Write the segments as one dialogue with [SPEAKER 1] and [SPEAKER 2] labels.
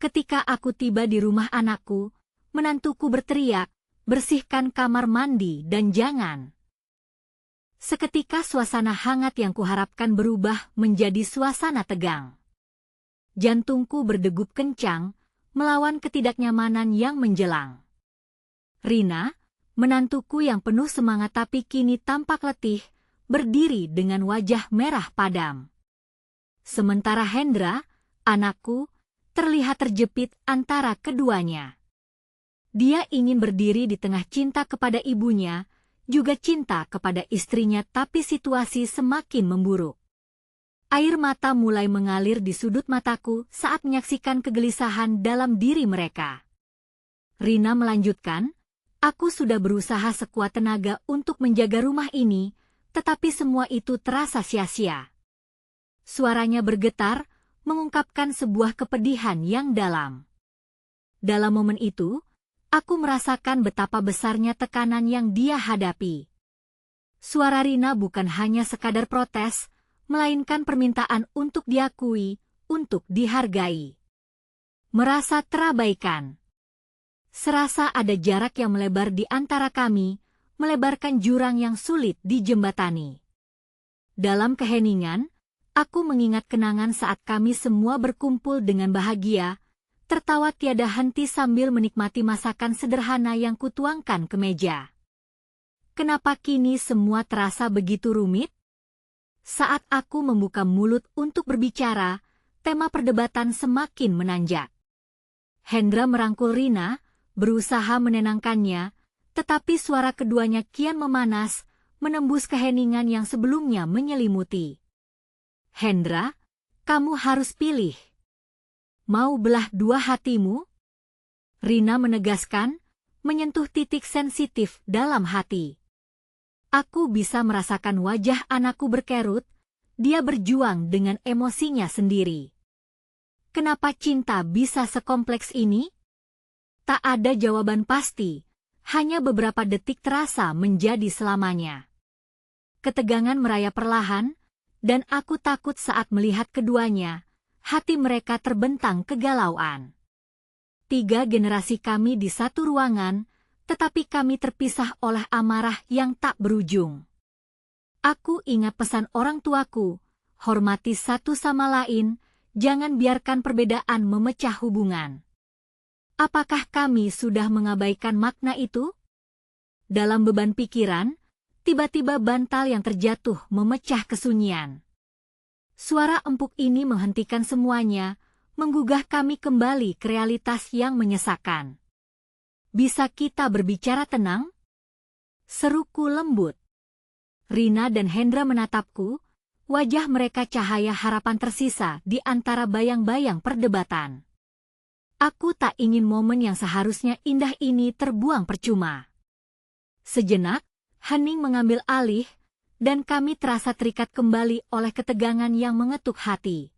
[SPEAKER 1] Ketika aku tiba di rumah anakku, menantuku berteriak, "Bersihkan kamar mandi dan jangan." Seketika suasana hangat yang kuharapkan berubah menjadi suasana tegang. Jantungku berdegup kencang, melawan ketidaknyamanan yang menjelang. Rina, menantuku yang penuh semangat tapi kini tampak letih, berdiri dengan wajah merah padam. Sementara Hendra, anakku, terlihat terjepit antara keduanya. Dia ingin berdiri di tengah cinta kepada ibunya, juga cinta kepada istrinya, tapi situasi semakin memburuk. Air mata mulai mengalir di sudut mataku saat menyaksikan kegelisahan dalam diri mereka. Rina melanjutkan, "Aku sudah berusaha sekuat tenaga untuk menjaga rumah ini, tetapi semua itu terasa sia-sia." Suaranya bergetar, mengungkapkan sebuah kepedihan yang dalam. Dalam momen itu, aku merasakan betapa besarnya tekanan yang dia hadapi. Suara Rina bukan hanya sekadar protes, melainkan permintaan untuk diakui, untuk dihargai. Merasa terabaikan. Serasa ada jarak yang melebar di antara kami, melebarkan jurang yang sulit dijembatani. Dalam keheningan, aku mengingat kenangan saat kami semua berkumpul dengan bahagia, tertawa tiada henti sambil menikmati masakan sederhana yang kutuangkan ke meja. Kenapa kini semua terasa begitu rumit? Saat aku membuka mulut untuk berbicara, tema perdebatan semakin menanjak. Hendra merangkul Rina, berusaha menenangkannya, tetapi suara keduanya kian memanas, menembus keheningan yang sebelumnya menyelimuti. "Hendra, kamu harus pilih. Mau belah dua hatimu?" Rina menegaskan, menyentuh titik sensitif dalam hati. Aku bisa merasakan wajah anakku berkerut, dia berjuang dengan emosinya sendiri. Kenapa cinta bisa sekompleks ini? Tak ada jawaban pasti, hanya beberapa detik terasa menjadi selamanya. Ketegangan merayap perlahan, dan aku takut saat melihat keduanya, hati mereka terbentang kegalauan. 3 generasi kami di satu ruangan, tetapi kami terpisah oleh amarah yang tak berujung. Aku ingat pesan orang tuaku, hormati satu sama lain, jangan biarkan perbedaan memecah hubungan. Apakah kami sudah mengabaikan makna itu? Dalam beban pikiran, tiba-tiba bantal yang terjatuh memecah kesunyian. Suara empuk ini menghentikan semuanya, menggugah kami kembali ke realitas yang menyesakan. "Bisa kita berbicara tenang?" seruku lembut. Rina dan Hendra menatapku, wajah mereka cahaya harapan tersisa di antara bayang-bayang perdebatan. Aku tak ingin momen yang seharusnya indah ini terbuang percuma. Sejenak, hening mengambil alih, dan kami terasa terikat kembali oleh ketegangan yang mengetuk hati.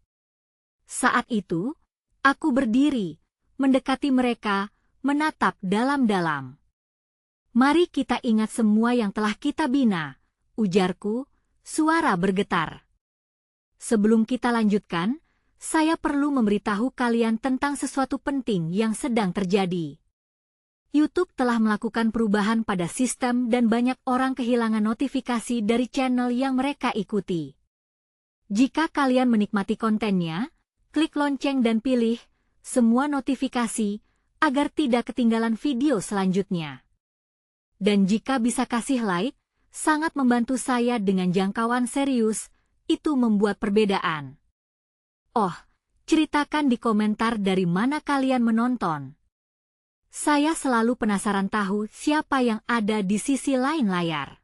[SPEAKER 1] Saat itu, aku berdiri, mendekati mereka, menatap dalam-dalam. "Mari kita ingat semua yang telah kita bina," ujarku, suara bergetar. "Sebelum kita lanjutkan, saya perlu memberitahu kalian tentang sesuatu penting yang sedang terjadi. YouTube telah melakukan perubahan pada sistem dan banyak orang kehilangan notifikasi dari channel yang mereka ikuti. Jika kalian menikmati kontennya, klik lonceng dan pilih semua notifikasi agar tidak ketinggalan video selanjutnya. Dan jika bisa kasih like, sangat membantu saya dengan jangkauan serius, itu membuat perbedaan. Oh, ceritakan di komentar dari mana kalian menonton. Saya selalu penasaran tahu siapa yang ada di sisi lain layar.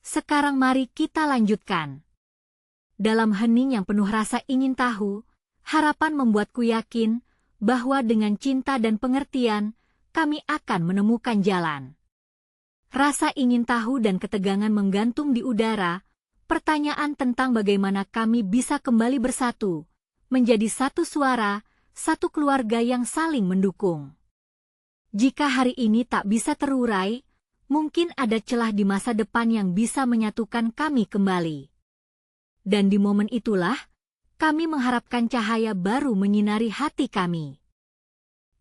[SPEAKER 1] Sekarang mari kita lanjutkan. Dalam hening yang penuh rasa ingin tahu, harapan membuatku yakin bahwa dengan cinta dan pengertian, kami akan menemukan jalan. Rasa ingin tahu dan ketegangan menggantung di udara, pertanyaan tentang bagaimana kami bisa kembali bersatu, menjadi satu suara, satu keluarga yang saling mendukung. Jika hari ini tak bisa terurai, mungkin ada celah di masa depan yang bisa menyatukan kami kembali. Dan di momen itulah, kami mengharapkan cahaya baru menyinari hati kami.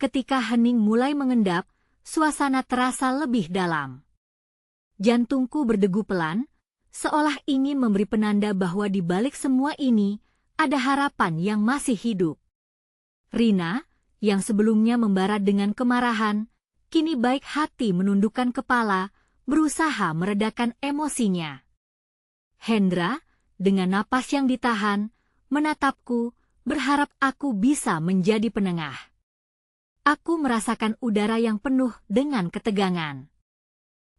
[SPEAKER 1] Ketika hening mulai mengendap, suasana terasa lebih dalam. Jantungku berdegu pelan, seolah ingin memberi penanda bahwa di balik semua ini, ada harapan yang masih hidup. Rina, yang sebelumnya membara dengan kemarahan, kini baik hati menundukkan kepala, berusaha meredakan emosinya. Hendra, dengan napas yang ditahan, menatapku, berharap aku bisa menjadi penengah. Aku merasakan udara yang penuh dengan ketegangan.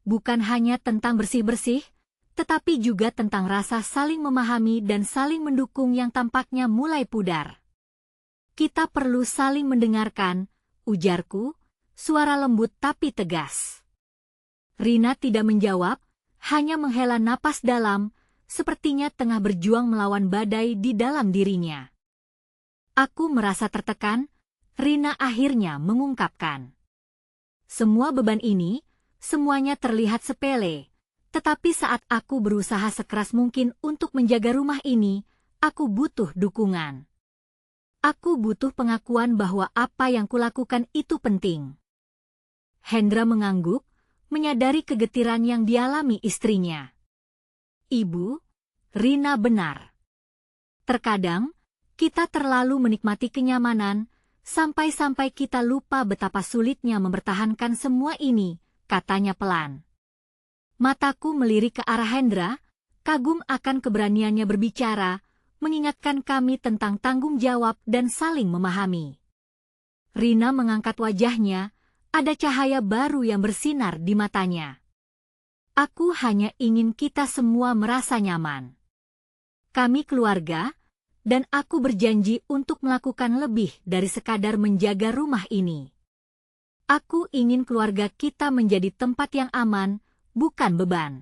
[SPEAKER 1] Bukan hanya tentang bersih-bersih, tetapi juga tentang rasa saling memahami dan saling mendukung yang tampaknya mulai pudar. Kita perlu saling mendengarkan, ujarku, suara lembut tapi tegas. Rina tidak menjawab, hanya menghela napas dalam, sepertinya tengah berjuang melawan badai di dalam dirinya. Aku merasa tertekan. Rina akhirnya mengungkapkan. Semua beban ini, semuanya terlihat sepele, tetapi saat aku berusaha sekeras mungkin untuk menjaga rumah ini, aku butuh dukungan. Aku butuh pengakuan bahwa apa yang kulakukan itu penting. Hendra mengangguk, menyadari kegetiran yang dialami istrinya. Ibu, Rina benar. Terkadang, kita terlalu menikmati kenyamanan, sampai-sampai kita lupa betapa sulitnya mempertahankan semua ini, katanya pelan. Mataku melirik ke arah Hendra, kagum akan keberaniannya berbicara, mengingatkan kami tentang tanggung jawab dan saling memahami. Rina mengangkat wajahnya, ada cahaya baru yang bersinar di matanya. Aku hanya ingin kita semua merasa nyaman. Kami keluarga, dan aku berjanji untuk melakukan lebih dari sekadar menjaga rumah ini. Aku ingin keluarga kita menjadi tempat yang aman, bukan beban.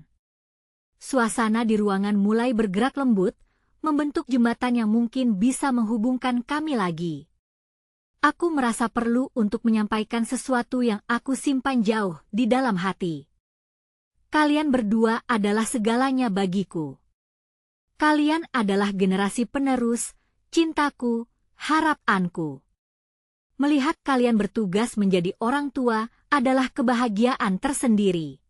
[SPEAKER 1] Suasana di ruangan mulai bergerak lembut, membentuk jembatan yang mungkin bisa menghubungkan kami lagi. Aku merasa perlu untuk menyampaikan sesuatu yang aku simpan jauh di dalam hati. Kalian berdua adalah segalanya bagiku. Kalian adalah generasi penerus, cintaku, harapanku. Melihat kalian bertugas menjadi orang tua adalah kebahagiaan tersendiri.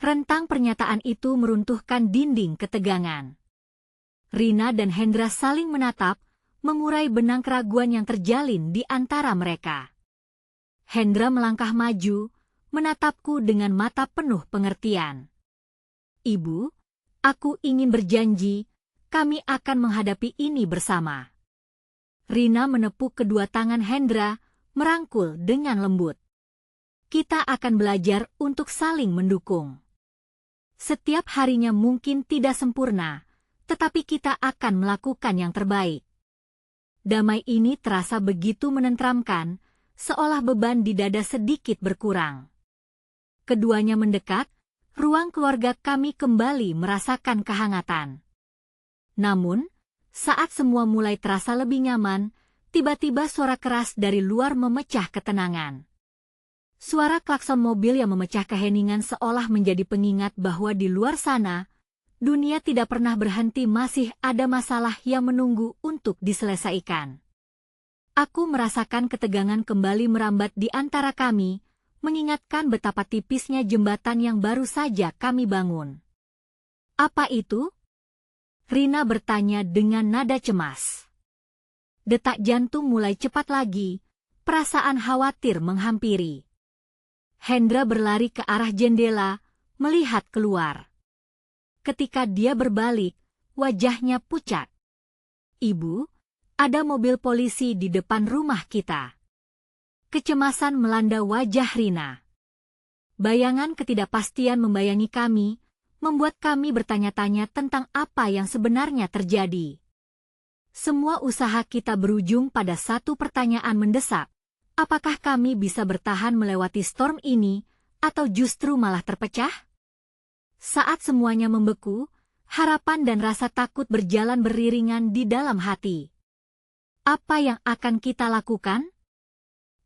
[SPEAKER 1] Rentang pernyataan itu meruntuhkan dinding ketegangan. Rina dan Hendra saling menatap, mengurai benang keraguan yang terjalin di antara mereka. Hendra melangkah maju, menatapku dengan mata penuh pengertian. Ibu, aku ingin berjanji, kami akan menghadapi ini bersama. Rina menepuk kedua tangan Hendra, merangkul dengan lembut. Kita akan belajar untuk saling mendukung. Setiap harinya mungkin tidak sempurna, tetapi kita akan melakukan yang terbaik. Damai ini terasa begitu menenteramkan, seolah beban di dada sedikit berkurang. Keduanya mendekat, ruang keluarga kami kembali merasakan kehangatan. Namun, saat semua mulai terasa lebih nyaman, tiba-tiba suara keras dari luar memecah ketenangan. Suara klakson mobil yang memecah keheningan seolah menjadi pengingat bahwa di luar sana, dunia tidak pernah berhenti, masih ada masalah yang menunggu untuk diselesaikan. Aku merasakan ketegangan kembali merambat di antara kami, mengingatkan betapa tipisnya jembatan yang baru saja kami bangun. Apa itu? Rina bertanya dengan nada cemas. Detak jantung mulai cepat lagi, perasaan khawatir menghampiri. Hendra berlari ke arah jendela, melihat keluar. Ketika dia berbalik, wajahnya pucat. Ibu, ada mobil polisi di depan rumah kita. Kecemasan melanda wajah Rina. Bayangan ketidakpastian membayangi kami, membuat kami bertanya-tanya tentang apa yang sebenarnya terjadi. Semua usaha kita berujung pada satu pertanyaan mendesak. Apakah kami bisa bertahan melewati storm ini, atau justru malah terpecah? Saat semuanya membeku, harapan dan rasa takut berjalan beriringan di dalam hati. Apa yang akan kita lakukan?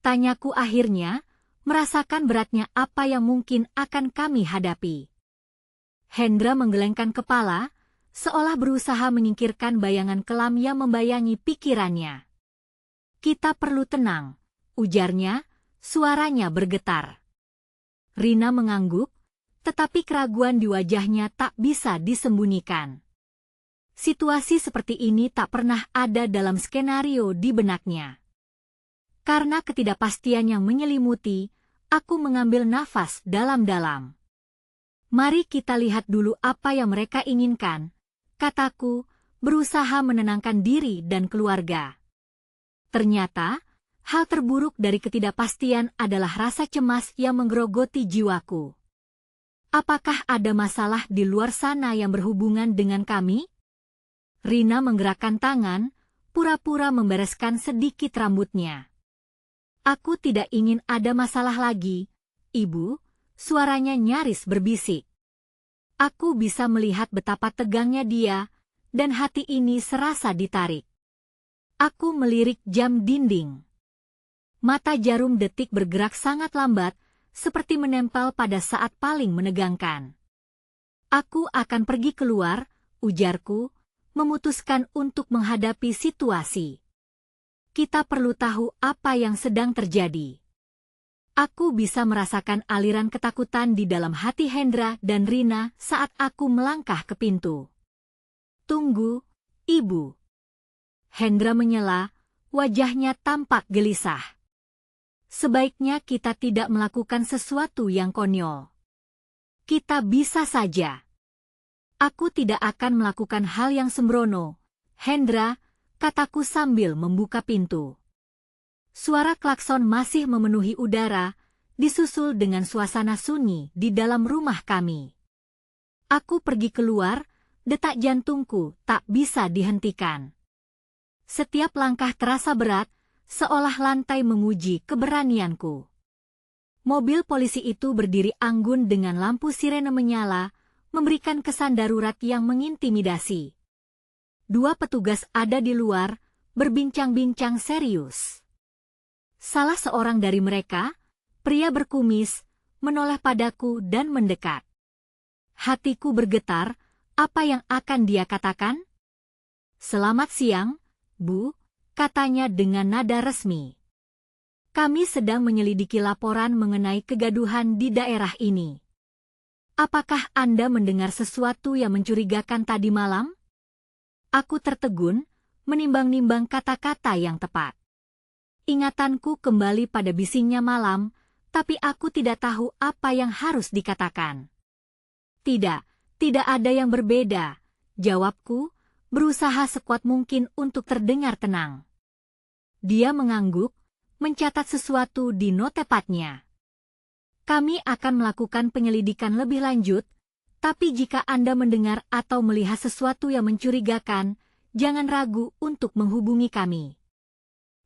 [SPEAKER 1] Tanyaku akhirnya, merasakan beratnya apa yang mungkin akan kami hadapi. Hendra menggelengkan kepala, seolah berusaha menyingkirkan bayangan kelam yang membayangi pikirannya. Kita perlu tenang, ujarnya, suaranya bergetar. Rina mengangguk, tetapi keraguan di wajahnya tak bisa disembunyikan. Situasi seperti ini tak pernah ada dalam skenario di benaknya. Karena ketidakpastian yang menyelimuti, aku mengambil nafas dalam-dalam. Mari kita lihat dulu apa yang mereka inginkan, kataku, berusaha menenangkan diri dan keluarga. Ternyata, hal terburuk dari ketidakpastian adalah rasa cemas yang menggerogoti jiwaku. Apakah ada masalah di luar sana yang berhubungan dengan kami? Rina menggerakkan tangan, pura-pura membereskan sedikit rambutnya. Aku tidak ingin ada masalah lagi, Ibu, suaranya nyaris berbisik. Aku bisa melihat betapa tegangnya dia, dan hati ini serasa ditarik. Aku melirik jam dinding. Mata jarum detik bergerak sangat lambat, seperti menempel pada saat paling menegangkan. Aku akan pergi keluar, ujarku, memutuskan untuk menghadapi situasi. Kita perlu tahu apa yang sedang terjadi. Aku bisa merasakan aliran ketakutan di dalam hati Hendra dan Rina saat aku melangkah ke pintu. Tunggu, Ibu. Hendra menyela, wajahnya tampak gelisah. Sebaiknya kita tidak melakukan sesuatu yang konyol. Kita bisa saja. Aku tidak akan melakukan hal yang sembrono, Hendra, kataku sambil membuka pintu. Suara klakson masih memenuhi udara, disusul dengan suasana sunyi di dalam rumah kami. Aku pergi keluar, detak jantungku tak bisa dihentikan. Setiap langkah terasa berat, seolah lantai menguji keberanianku. Mobil polisi itu berdiri anggun dengan lampu sirene menyala, memberikan kesan darurat yang mengintimidasi. Dua petugas ada di luar, berbincang-bincang serius. Salah seorang dari mereka, pria berkumis, menoleh padaku dan mendekat. Hatiku bergetar, apa yang akan dia katakan? Selamat siang, Bu, katanya dengan nada resmi. Kami sedang menyelidiki laporan mengenai kegaduhan di daerah ini. Apakah Anda mendengar sesuatu yang mencurigakan tadi malam? Aku tertegun, menimbang-nimbang kata-kata yang tepat. Ingatanku kembali pada bisingnya malam, tapi aku tidak tahu apa yang harus dikatakan. Tidak ada yang berbeda, jawabku, berusaha sekuat mungkin untuk terdengar tenang. Dia mengangguk, mencatat sesuatu di notepad-nya. Kami akan melakukan penyelidikan lebih lanjut, tapi jika Anda mendengar atau melihat sesuatu yang mencurigakan, jangan ragu untuk menghubungi kami.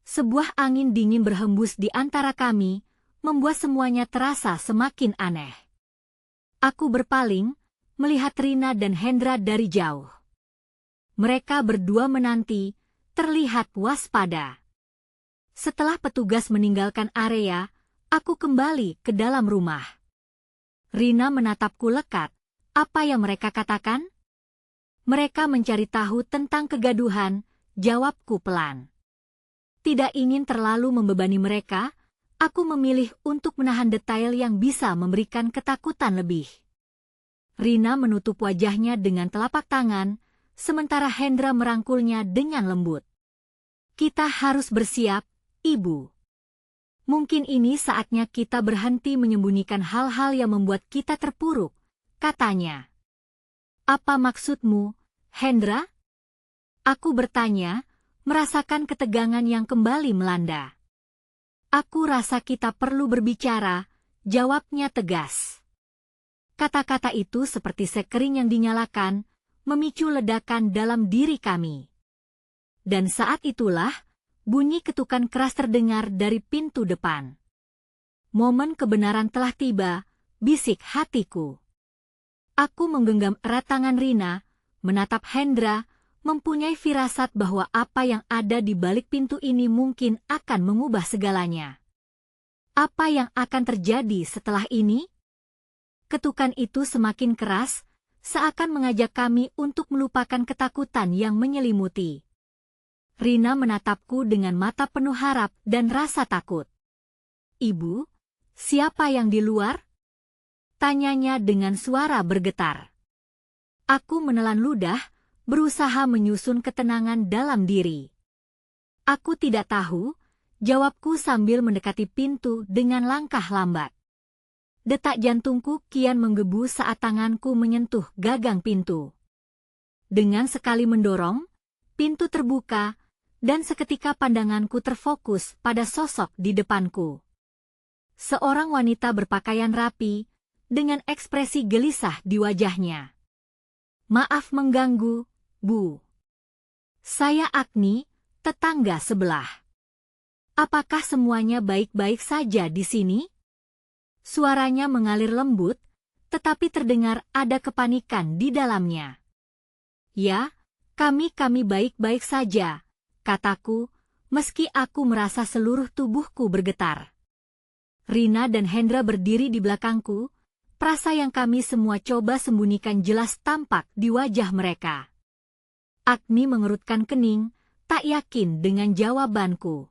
[SPEAKER 1] Sebuah angin dingin berhembus di antara kami, membuat semuanya terasa semakin aneh. Aku berpaling, melihat Rina dan Hendra dari jauh. Mereka berdua menanti, terlihat waspada. Setelah petugas meninggalkan area, aku kembali ke dalam rumah. Rina menatapku lekat. Apa yang mereka katakan? Mereka mencari tahu tentang kegaduhan, jawabku pelan. Tidak ingin terlalu membebani mereka, aku memilih untuk menahan detail yang bisa memberikan ketakutan lebih. Rina menutup wajahnya dengan telapak tangan, sementara Hendra merangkulnya dengan lembut. Kita harus bersiap, Ibu. Mungkin ini saatnya kita berhenti menyembunyikan hal-hal yang membuat kita terpuruk, katanya. Apa maksudmu, Hendra? Aku bertanya, merasakan ketegangan yang kembali melanda. Aku rasa kita perlu berbicara, jawabnya tegas. Kata-kata itu seperti sekering yang dinyalakan, memicu ledakan dalam diri kami. Dan saat itulah, bunyi ketukan keras terdengar dari pintu depan. Momen kebenaran telah tiba, bisik hatiku. Aku menggenggam erat tangan Rina, menatap Hendra, mempunyai firasat bahwa apa yang ada di balik pintu ini mungkin akan mengubah segalanya. Apa yang akan terjadi setelah ini? Ketukan itu semakin keras, seakan mengajak kami untuk melupakan ketakutan yang menyelimuti. Rina menatapku dengan mata penuh harap dan rasa takut. Ibu, siapa yang di luar? Tanyanya dengan suara bergetar. Aku menelan ludah, berusaha menyusun ketenangan dalam diri. Aku tidak tahu, jawabku sambil mendekati pintu dengan langkah lambat. Detak jantungku kian menggebu saat tanganku menyentuh gagang pintu. Dengan sekali mendorong, pintu terbuka, dan seketika pandanganku terfokus pada sosok di depanku. Seorang wanita berpakaian rapi, dengan ekspresi gelisah di wajahnya. Maaf mengganggu, Bu. Saya Agni, tetangga sebelah. Apakah semuanya baik-baik saja di sini? Suaranya mengalir lembut, tetapi terdengar ada kepanikan di dalamnya. Ya, kami baik-baik saja, kataku, meski aku merasa seluruh tubuhku bergetar. Rina dan Hendra berdiri di belakangku, perasa yang kami semua coba sembunyikan jelas tampak di wajah mereka. Agni mengerutkan kening, tak yakin dengan jawabanku.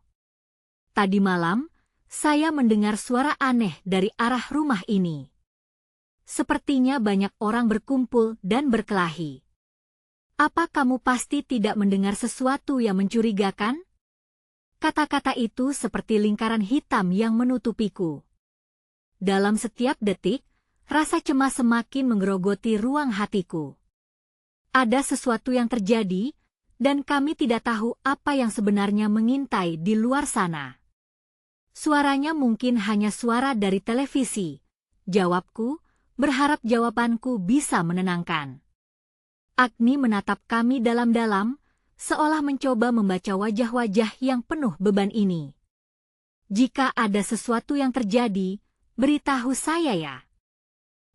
[SPEAKER 1] Tadi malam, saya mendengar suara aneh dari arah rumah ini. Sepertinya banyak orang berkumpul dan berkelahi. Apa kamu pasti tidak mendengar sesuatu yang mencurigakan? Kata-kata itu seperti lingkaran hitam yang menutupiku. Dalam setiap detik, rasa cemas semakin menggerogoti ruang hatiku. Ada sesuatu yang terjadi, dan kami tidak tahu apa yang sebenarnya mengintai di luar sana. Suaranya mungkin hanya suara dari televisi, jawabku, berharap jawabanku bisa menenangkan. Agni menatap kami dalam-dalam, seolah mencoba membaca wajah-wajah yang penuh beban ini. Jika ada sesuatu yang terjadi, beritahu saya ya.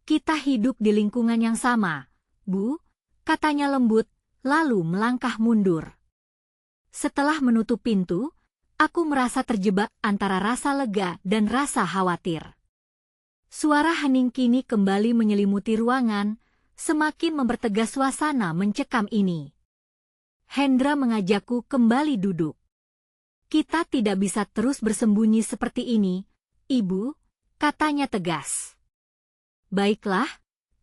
[SPEAKER 1] Kita hidup di lingkungan yang sama, Bu, katanya lembut, lalu melangkah mundur. Setelah menutup pintu, aku merasa terjebak antara rasa lega dan rasa khawatir. Suara hening kini kembali menyelimuti ruangan, semakin mempertegas suasana mencekam ini. Hendra mengajakku kembali duduk. Kita tidak bisa terus bersembunyi seperti ini, Ibu, katanya tegas. Baiklah,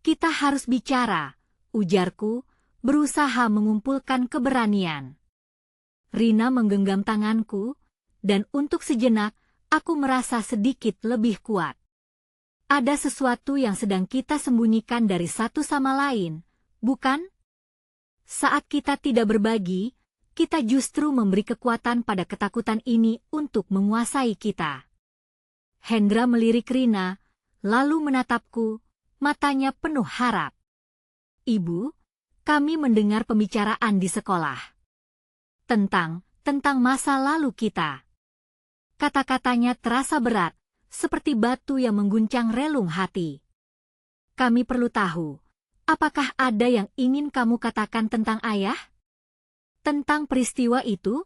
[SPEAKER 1] kita harus bicara, ujarku, berusaha mengumpulkan keberanian. Rina menggenggam tanganku, dan untuk sejenak, aku merasa sedikit lebih kuat. Ada sesuatu yang sedang kita sembunyikan dari satu sama lain, bukan? Saat kita tidak berbagi, kita justru memberi kekuatan pada ketakutan ini untuk menguasai kita. Hendra melirik Rina, lalu menatapku, matanya penuh harap. Ibu, kami mendengar pembicaraan di sekolah. Tentang masa lalu kita. Kata-katanya terasa berat, seperti batu yang mengguncang relung hati. Kami perlu tahu. Apakah ada yang ingin kamu katakan tentang ayah? Tentang peristiwa itu?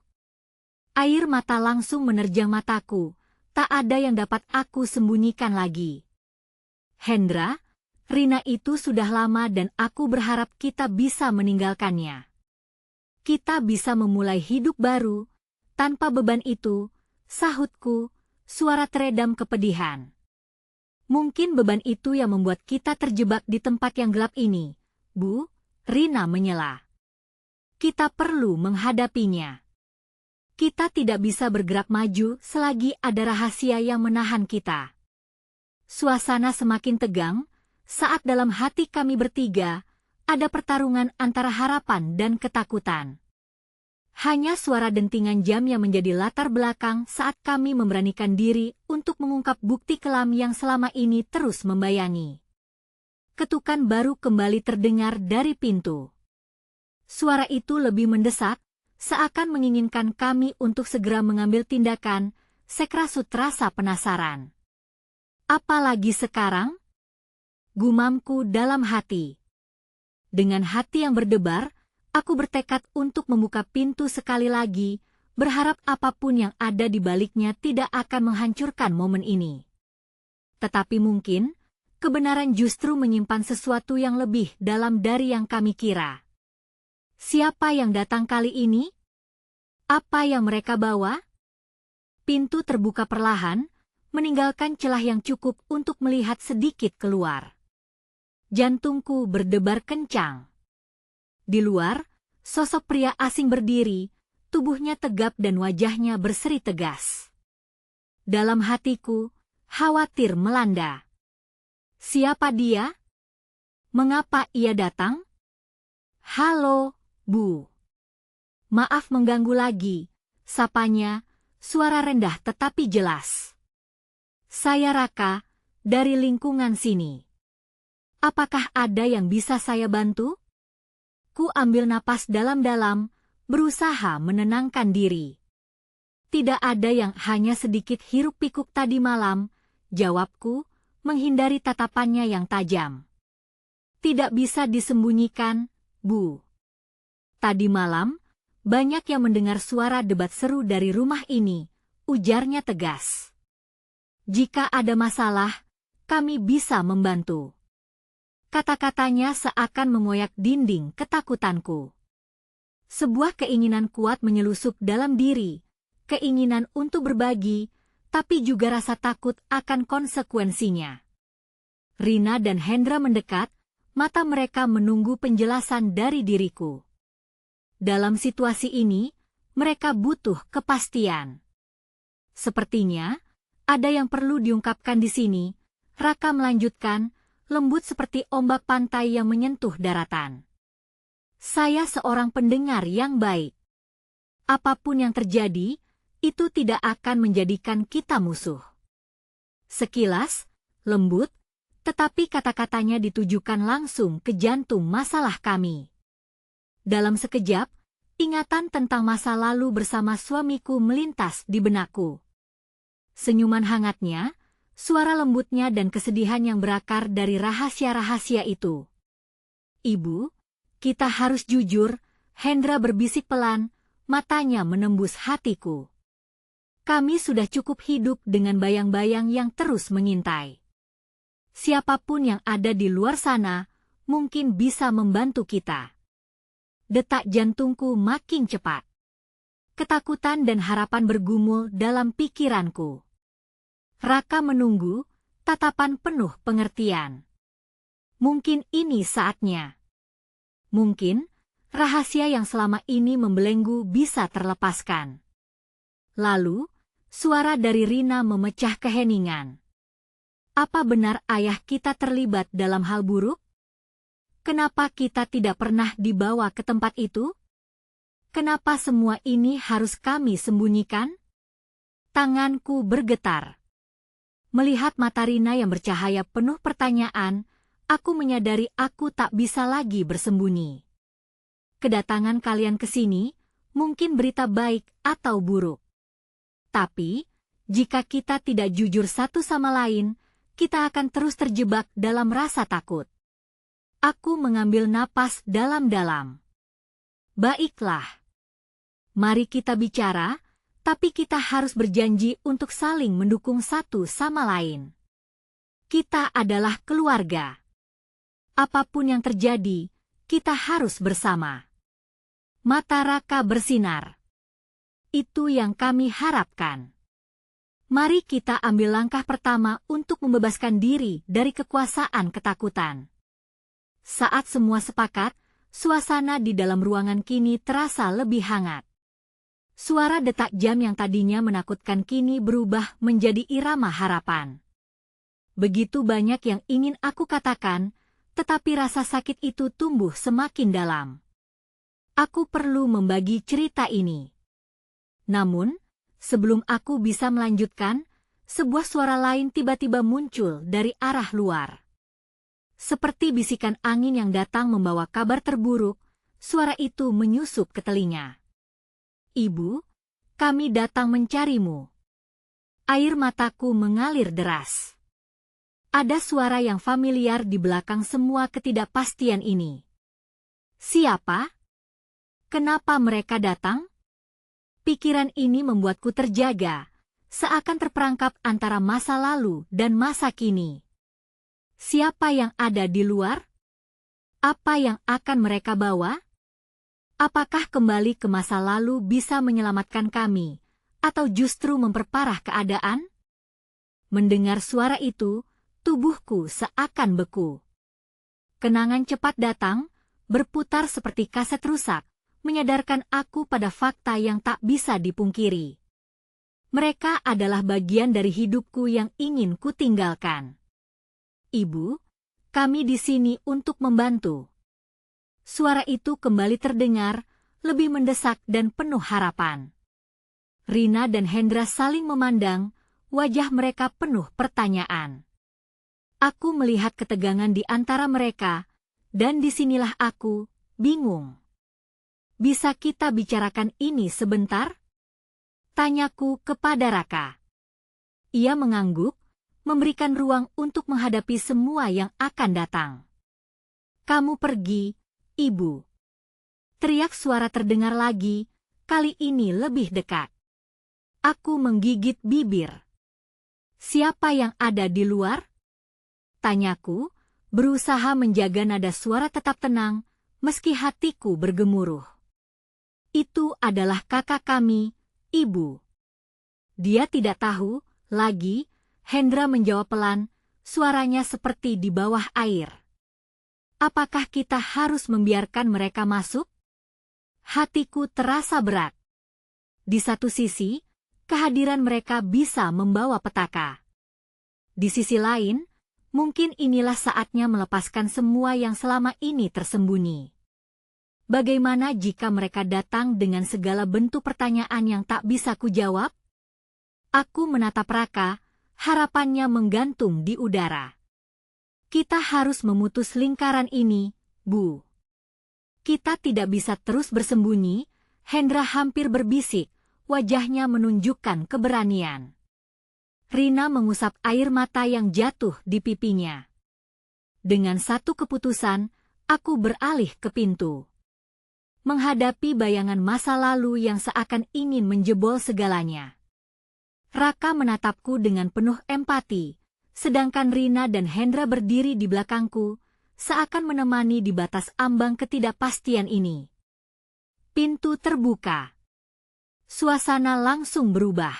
[SPEAKER 1] Air mata langsung menerjang mataku, tak ada yang dapat aku sembunyikan lagi. Hendra, Rina itu sudah lama dan aku berharap kita bisa meninggalkannya. Kita bisa memulai hidup baru, tanpa beban itu, sahutku, suara teredam kepedihan. Mungkin beban itu yang membuat kita terjebak di tempat yang gelap ini, Bu, Rina menyela. Kita perlu menghadapinya. Kita tidak bisa bergerak maju selagi ada rahasia yang menahan kita. Suasana semakin tegang, saat dalam hati kami bertiga, ada pertarungan antara harapan dan ketakutan. Hanya suara dentingan jam yang menjadi latar belakang saat kami memberanikan diri untuk mengungkap bukti kelam yang selama ini terus membayangi. Ketukan baru kembali terdengar dari pintu. Suara itu lebih mendesak, seakan menginginkan kami untuk segera mengambil tindakan, sekerasut rasa penasaran. Apalagi sekarang? Gumamku dalam hati. Dengan hati yang berdebar, aku bertekad untuk membuka pintu sekali lagi, berharap apapun yang ada di baliknya tidak akan menghancurkan momen ini. Tetapi mungkin, kebenaran justru menyimpan sesuatu yang lebih dalam dari yang kami kira. Siapa yang datang kali ini? Apa yang mereka bawa? Pintu terbuka perlahan, meninggalkan celah yang cukup untuk melihat sedikit keluar. Jantungku berdebar kencang. Di luar, sosok pria asing berdiri, tubuhnya tegap dan wajahnya berseri tegas. Dalam hatiku, khawatir melanda. Siapa dia? Mengapa ia datang? Halo, Bu. Maaf mengganggu lagi, sapanya, suara rendah tetapi jelas. Saya Raka, dari lingkungan sini. Apakah ada yang bisa saya bantu? Ku ambil napas dalam-dalam, berusaha menenangkan diri. Tidak ada yang hanya sedikit hiruk-pikuk tadi malam, jawabku, menghindari tatapannya yang tajam. Tidak bisa disembunyikan, Bu. Tadi malam, banyak yang mendengar suara debat seru dari rumah ini, ujarnya tegas. Jika ada masalah, kami bisa membantu. Kata-katanya seakan mengoyak dinding ketakutanku. Sebuah keinginan kuat menyelusup dalam diri, keinginan untuk berbagi, tapi juga rasa takut akan konsekuensinya. Rina dan Hendra mendekat, mata mereka menunggu penjelasan dari diriku. Dalam situasi ini, mereka butuh kepastian. Sepertinya, ada yang perlu diungkapkan di sini, Raka melanjutkan, lembut seperti ombak pantai yang menyentuh daratan. Saya seorang pendengar yang baik. Apapun yang terjadi, itu tidak akan menjadikan kita musuh. Sekilas, lembut, tetapi kata-katanya ditujukan langsung ke jantung masalah kami. Dalam sekejap, ingatan tentang masa lalu bersama suamiku melintas di benakku. Senyuman hangatnya, suara lembutnya dan kesedihan yang berakar dari rahasia-rahasia itu. Ibu, kita harus jujur, Hendra berbisik pelan, matanya menembus hatiku. Kami sudah cukup hidup dengan bayang-bayang yang terus mengintai. Siapapun yang ada di luar sana, mungkin bisa membantu kita. Detak jantungku makin cepat. Ketakutan dan harapan bergumul dalam pikiranku. Raka menunggu, tatapan penuh pengertian. Mungkin ini saatnya. Mungkin, rahasia yang selama ini membelenggu bisa terlepaskan. Lalu, suara dari Rina memecah keheningan. Apa benar ayah kita terlibat dalam hal buruk? Kenapa kita tidak pernah dibawa ke tempat itu? Kenapa semua ini harus kami sembunyikan? Tanganku bergetar. Melihat mata Rina yang bercahaya penuh pertanyaan, aku menyadari aku tak bisa lagi bersembunyi. Kedatangan kalian ke sini, mungkin berita baik atau buruk. Tapi, jika kita tidak jujur satu sama lain, kita akan terus terjebak dalam rasa takut. Aku mengambil napas dalam-dalam. Baiklah. Mari kita bicara, tapi kita harus berjanji untuk saling mendukung satu sama lain. Kita adalah keluarga. Apapun yang terjadi, kita harus bersama. Mata Raka bersinar. Itu yang kami harapkan. Mari kita ambil langkah pertama untuk membebaskan diri dari kekuasaan ketakutan. Saat semua sepakat, suasana di dalam ruangan kini terasa lebih hangat. Suara detak jam yang tadinya menakutkan kini berubah menjadi irama harapan. Begitu banyak yang ingin aku katakan, tetapi rasa sakit itu tumbuh semakin dalam. Aku perlu membagi cerita ini. Namun, sebelum aku bisa melanjutkan, sebuah suara lain tiba-tiba muncul dari arah luar. Seperti bisikan angin yang datang membawa kabar terburuk, suara itu menyusup ke telinga. Ibu, kami datang mencarimu. Air mataku mengalir deras. Ada suara yang familiar di belakang semua ketidakpastian ini. Siapa? Kenapa mereka datang? Pikiran ini membuatku terjaga, seakan terperangkap antara masa lalu dan masa kini. Siapa yang ada di luar? Apa yang akan mereka bawa? Apakah kembali ke masa lalu bisa menyelamatkan kami, atau justru memperparah keadaan? Mendengar suara itu, tubuhku seakan beku. Kenangan cepat datang, berputar seperti kaset rusak, menyadarkan aku pada fakta yang tak bisa dipungkiri. Mereka adalah bagian dari hidupku yang ingin kutinggalkan. Ibu, kami di sini untuk membantu. Suara itu kembali terdengar, lebih mendesak dan penuh harapan. Rina dan Hendra saling memandang, wajah mereka penuh pertanyaan. Aku melihat ketegangan di antara mereka, dan disinilah aku, bingung. Bisa kita bicarakan ini sebentar? Tanyaku kepada Raka. Ia mengangguk, memberikan ruang untuk menghadapi semua yang akan datang. Kamu pergi, Ibu. Teriak suara terdengar lagi, kali ini lebih dekat. Aku menggigit bibir. Siapa yang ada di luar? Tanyaku, berusaha menjaga nada suara tetap tenang, meski hatiku bergemuruh. Itu adalah kakak kami, Ibu. Dia tidak tahu, lagi, Hendra menjawab pelan, suaranya seperti di bawah air. Apakah kita harus membiarkan mereka masuk? Hatiku terasa berat. Di satu sisi, kehadiran mereka bisa membawa petaka. Di sisi lain, mungkin inilah saatnya melepaskan semua yang selama ini tersembunyi. Bagaimana jika mereka datang dengan segala bentuk pertanyaan yang tak bisa kujawab? Aku menatap Raka, harapannya menggantung di udara. Kita harus memutus lingkaran ini, Bu. Kita tidak bisa terus bersembunyi, Hendra hampir berbisik, wajahnya menunjukkan keberanian. Rina mengusap air mata yang jatuh di pipinya. Dengan satu keputusan, aku beralih ke pintu. Menghadapi bayangan masa lalu yang seakan ingin menjebol segalanya. Raka menatapku dengan penuh empati, sedangkan Rina dan Hendra berdiri di belakangku, seakan menemani di batas ambang ketidakpastian ini. Pintu terbuka. Suasana langsung berubah.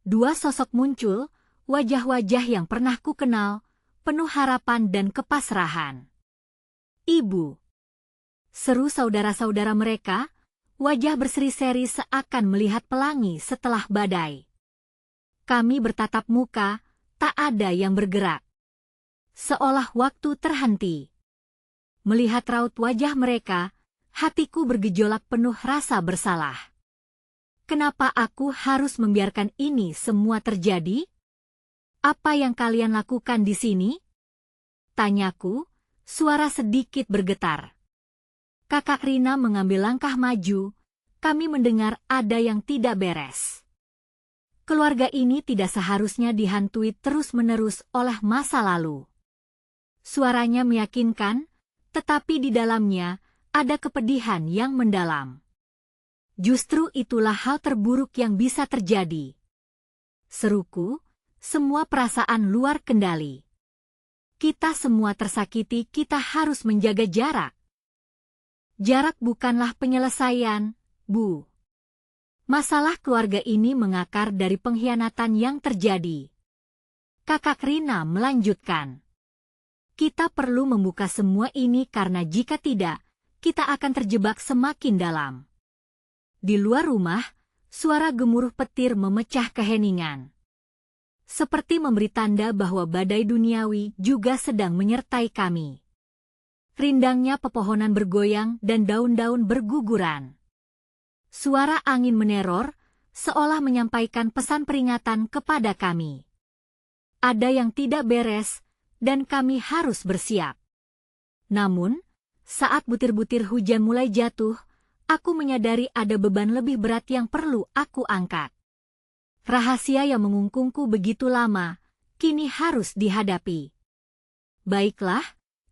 [SPEAKER 1] Dua sosok muncul, wajah-wajah yang pernah ku kenal, penuh harapan dan kepasrahan. Ibu. Seru saudara-saudara mereka, wajah berseri-seri seakan melihat pelangi setelah badai. Kami bertatap muka, tak ada yang bergerak. Seolah waktu terhenti. Melihat raut wajah mereka, hatiku bergejolak penuh rasa bersalah. Kenapa aku harus membiarkan ini semua terjadi? Apa yang kalian lakukan di sini? Tanyaku, suara sedikit bergetar. Kakak Rina mengambil langkah maju, kami mendengar ada yang tidak beres. Keluarga ini tidak seharusnya dihantui terus-menerus oleh masa lalu. Suaranya meyakinkan, tetapi di dalamnya ada kepedihan yang mendalam. Justru itulah hal terburuk yang bisa terjadi. Seruku, semua perasaan luar kendali. Kita semua tersakiti, kita harus menjaga jarak. Jarak bukanlah penyelesaian, Bu. Masalah keluarga ini mengakar dari pengkhianatan yang terjadi. Kakak Rina melanjutkan. Kita perlu membuka semua ini karena jika tidak, kita akan terjebak semakin dalam. Di luar rumah, suara gemuruh petir memecah keheningan. Seperti memberi tanda bahwa badai duniawi juga sedang menyertai kami. Rindangnya pepohonan bergoyang dan daun-daun berguguran. Suara angin meneror, seolah menyampaikan pesan peringatan kepada kami. Ada yang tidak beres, dan kami harus bersiap. Namun, saat butir-butir hujan mulai jatuh, aku menyadari ada beban lebih berat yang perlu aku angkat. Rahasia yang mengungkungku begitu lama, kini harus dihadapi. Baiklah,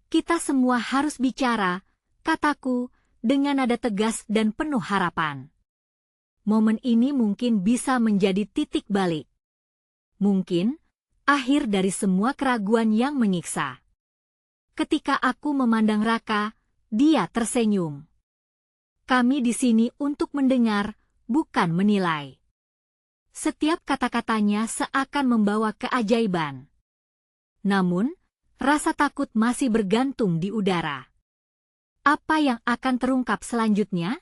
[SPEAKER 1] kita semua harus bicara, kataku, dengan nada tegas dan penuh harapan. Momen ini mungkin bisa menjadi titik balik. Mungkin, akhir dari semua keraguan yang menyiksa. Ketika aku memandang Raka, dia tersenyum. Kami di sini untuk mendengar, bukan menilai. Setiap kata-katanya seakan membawa keajaiban. Namun, rasa takut masih bergantung di udara. Apa yang akan terungkap selanjutnya?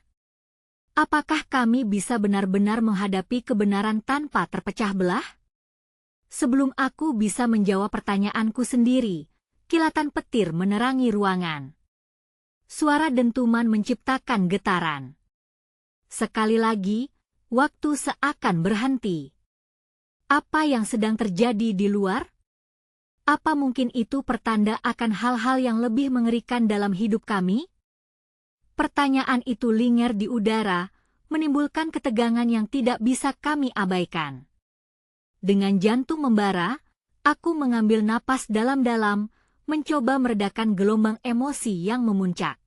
[SPEAKER 1] Apakah kami bisa benar-benar menghadapi kebenaran tanpa terpecah belah? Sebelum aku bisa menjawab pertanyaanku sendiri, kilatan petir menerangi ruangan. Suara dentuman menciptakan getaran. Sekali lagi, waktu seakan berhenti. Apa yang sedang terjadi di luar? Apa mungkin itu pertanda akan hal-hal yang lebih mengerikan dalam hidup kami? Pertanyaan itu linger di udara, menimbulkan ketegangan yang tidak bisa kami abaikan. Dengan jantung membara, aku mengambil napas dalam-dalam, mencoba meredakan gelombang emosi yang memuncak.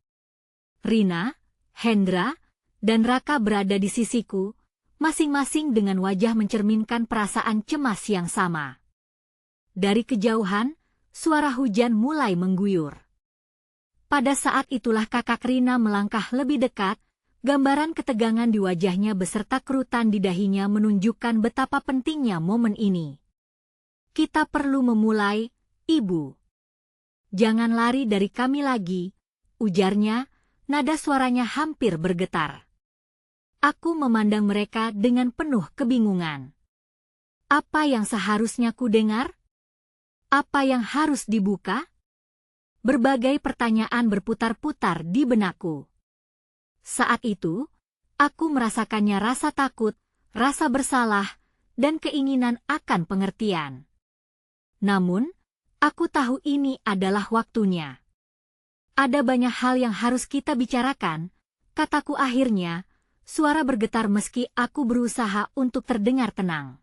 [SPEAKER 1] Rina, Hendra, dan Raka berada di sisiku, masing-masing dengan wajah mencerminkan perasaan cemas yang sama. Dari kejauhan, suara hujan mulai mengguyur. Pada saat itulah kakak Rina melangkah lebih dekat, gambaran ketegangan di wajahnya beserta kerutan di dahinya menunjukkan betapa pentingnya momen ini. Kita perlu memulai, Ibu. Jangan lari dari kami lagi, ujarnya, nada suaranya hampir bergetar. Aku memandang mereka dengan penuh kebingungan. Apa yang seharusnya ku dengar? Apa yang harus dibuka? Berbagai pertanyaan berputar-putar di benakku. Saat itu, aku merasakannya rasa takut, rasa bersalah, dan keinginan akan pengertian. Namun, aku tahu ini adalah waktunya. Ada banyak hal yang harus kita bicarakan, kataku akhirnya. Suara bergetar meski aku berusaha untuk terdengar tenang.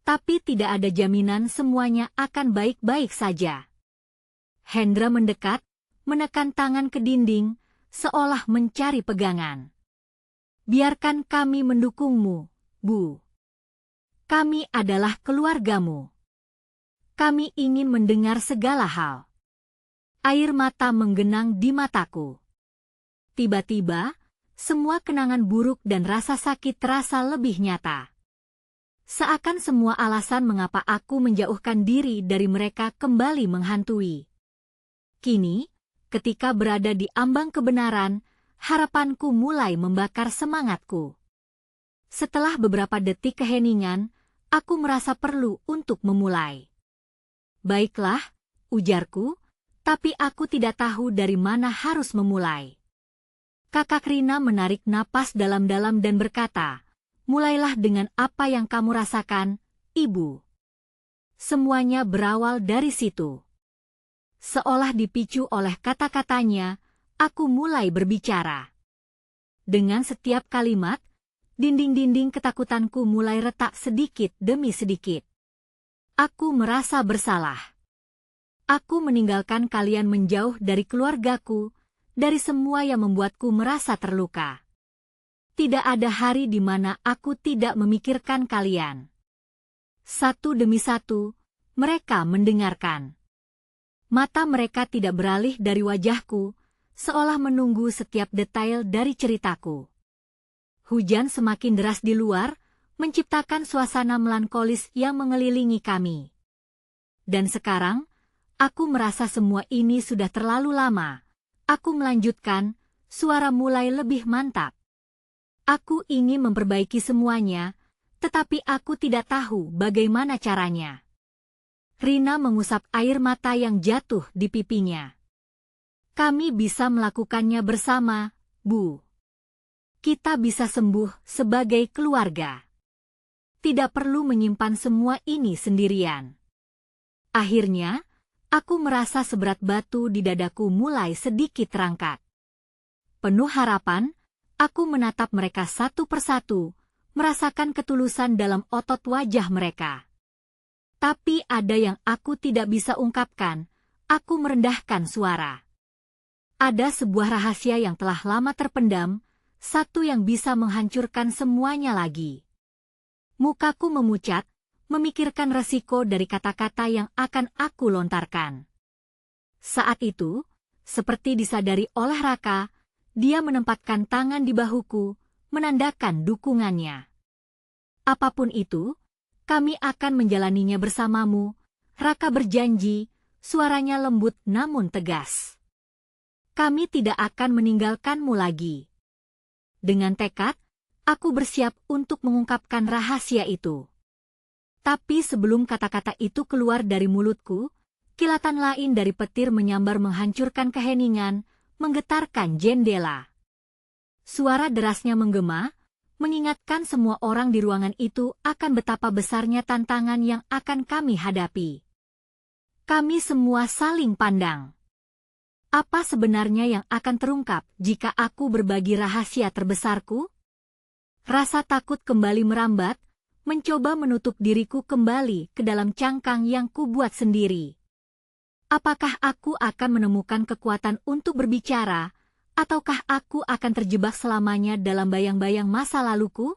[SPEAKER 1] Tapi tidak ada jaminan semuanya akan baik-baik saja. Hendra mendekat, menekan tangan ke dinding, seolah mencari pegangan. Biarkan kami mendukungmu, Bu. Kami adalah keluargamu. Kami ingin mendengar segala hal. Air mata menggenang di mataku. Tiba-tiba, semua kenangan buruk dan rasa sakit terasa lebih nyata. Seakan semua alasan mengapa aku menjauhkan diri dari mereka kembali menghantui. Kini, ketika berada di ambang kebenaran, harapanku mulai membakar semangatku. Setelah beberapa detik keheningan, aku merasa perlu untuk memulai. Baiklah, ujarku, tapi aku tidak tahu dari mana harus memulai. Kakak Rina menarik napas dalam-dalam dan berkata, mulailah dengan apa yang kamu rasakan, Ibu. Semuanya berawal dari situ. Seolah dipicu oleh kata-katanya, aku mulai berbicara. Dengan setiap kalimat, dinding-dinding ketakutanku mulai retak sedikit demi sedikit. Aku merasa bersalah. Aku meninggalkan kalian menjauh dari keluargaku, dari semua yang membuatku merasa terluka. Tidak ada hari di mana aku tidak memikirkan kalian. Satu demi satu, mereka mendengarkan. Mata mereka tidak beralih dari wajahku, seolah menunggu setiap detail dari ceritaku. Hujan semakin deras di luar, menciptakan suasana melankolis yang mengelilingi kami. Dan sekarang, aku merasa semua ini sudah terlalu lama. Aku melanjutkan, suara mulai lebih mantap. Aku ingin memperbaiki semuanya, tetapi aku tidak tahu bagaimana caranya. Rina mengusap air mata yang jatuh di pipinya. Kami bisa melakukannya bersama, Bu. Kita bisa sembuh sebagai keluarga. Tidak perlu menyimpan semua ini sendirian. Akhirnya, aku merasa seberat batu di dadaku mulai sedikit terangkat. Penuh harapan, aku menatap mereka satu persatu, merasakan ketulusan dalam otot wajah mereka. Tapi ada yang aku tidak bisa ungkapkan, aku merendahkan suara. Ada sebuah rahasia yang telah lama terpendam, satu yang bisa menghancurkan semuanya lagi. Mukaku memucat, memikirkan resiko dari kata-kata yang akan aku lontarkan. Saat itu, seperti disadari oleh Raka, dia menempatkan tangan di bahuku, menandakan dukungannya. Apapun itu, kami akan menjalaninya bersamamu, Raka berjanji, suaranya lembut namun tegas. Kami tidak akan meninggalkanmu lagi. Dengan tekad, aku bersiap untuk mengungkapkan rahasia itu. Tapi sebelum kata-kata itu keluar dari mulutku, kilatan lain dari petir menyambar menghancurkan keheningan, menggetarkan jendela. Suara derasnya menggema, mengingatkan semua orang di ruangan itu akan betapa besarnya tantangan yang akan kami hadapi. Kami semua saling pandang. Apa sebenarnya yang akan terungkap jika aku berbagi rahasia terbesarku? Rasa takut kembali merambat, mencoba menutup diriku kembali ke dalam cangkang yang kubuat sendiri. Apakah aku akan menemukan kekuatan untuk berbicara, ataukah aku akan terjebak selamanya dalam bayang-bayang masa laluku?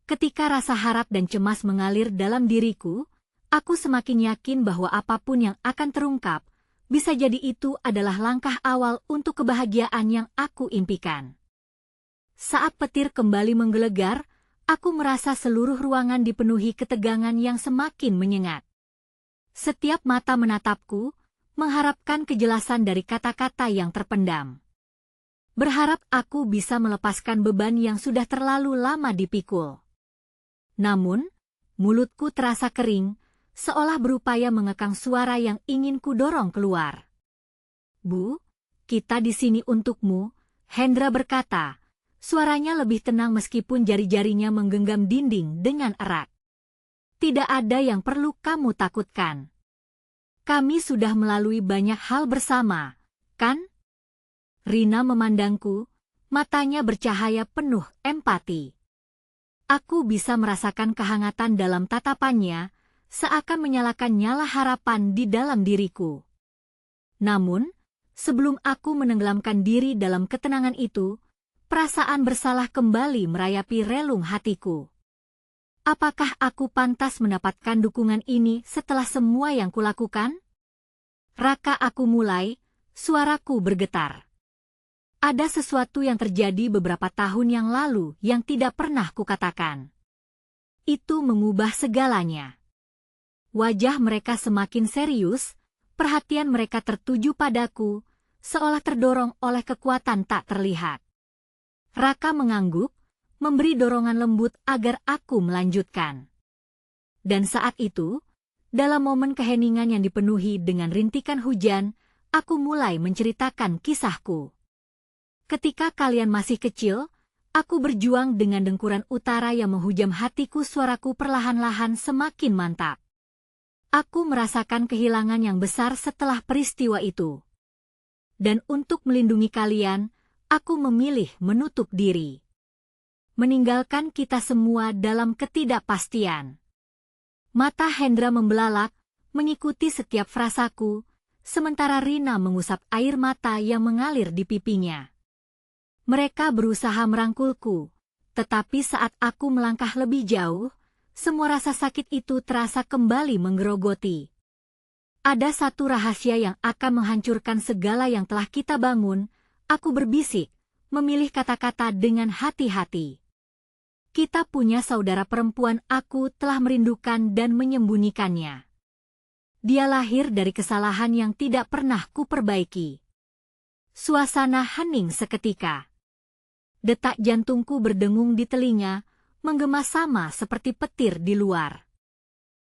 [SPEAKER 1] Ketika rasa harap dan cemas mengalir dalam diriku, aku semakin yakin bahwa apapun yang akan terungkap, bisa jadi itu adalah langkah awal untuk kebahagiaan yang aku impikan. Saat petir kembali menggelegar, aku merasa seluruh ruangan dipenuhi ketegangan yang semakin menyengat. Setiap mata menatapku, mengharapkan kejelasan dari kata-kata yang terpendam. Berharap aku bisa melepaskan beban yang sudah terlalu lama dipikul. Namun, mulutku terasa kering, seolah berupaya mengekang suara yang ingin kudorong keluar. "Bu, kita di sini untukmu," Hendra berkata. Suaranya lebih tenang meskipun jari-jarinya menggenggam dinding dengan erat. "Tidak ada yang perlu kamu takutkan. Kami sudah melalui banyak hal bersama, kan?" Rina memandangku, matanya bercahaya penuh empati. Aku bisa merasakan kehangatan dalam tatapannya, seakan menyalakan nyala harapan di dalam diriku. Namun, sebelum aku menenggelamkan diri dalam ketenangan itu, perasaan bersalah kembali merayapi relung hatiku. Apakah aku pantas mendapatkan dukungan ini setelah semua yang kulakukan? "Raka," aku mulai, suaraku bergetar. Ada sesuatu yang terjadi beberapa tahun yang lalu yang tidak pernah kukatakan. Itu mengubah segalanya. Wajah mereka semakin serius, perhatian mereka tertuju padaku, seolah terdorong oleh kekuatan tak terlihat. Raka mengangguk, memberi dorongan lembut agar aku melanjutkan. Dan saat itu, dalam momen keheningan yang dipenuhi dengan rintikan hujan, aku mulai menceritakan kisahku. "Ketika kalian masih kecil, aku berjuang dengan dengkuran utara yang menghujam hatiku. Suaraku perlahan-lahan semakin mantap. Aku merasakan kehilangan yang besar setelah peristiwa itu. Dan untuk melindungi kalian, aku memilih menutup diri. Meninggalkan kita semua dalam ketidakpastian." Mata Hendra membelalak, mengikuti setiap frasaku, sementara Rina mengusap air mata yang mengalir di pipinya. Mereka berusaha merangkulku, tetapi saat aku melangkah lebih jauh, semua rasa sakit itu terasa kembali menggerogoti. "Ada satu rahasia yang akan menghancurkan segala yang telah kita bangun," aku berbisik, memilih kata-kata dengan hati-hati. "Kita punya saudara perempuan, aku telah merindukan dan menyembunyikannya. Dia lahir dari kesalahan yang tidak pernah kuperbaiki." Suasana hening seketika. Detak jantungku berdengung di telinga, menggema sama seperti petir di luar.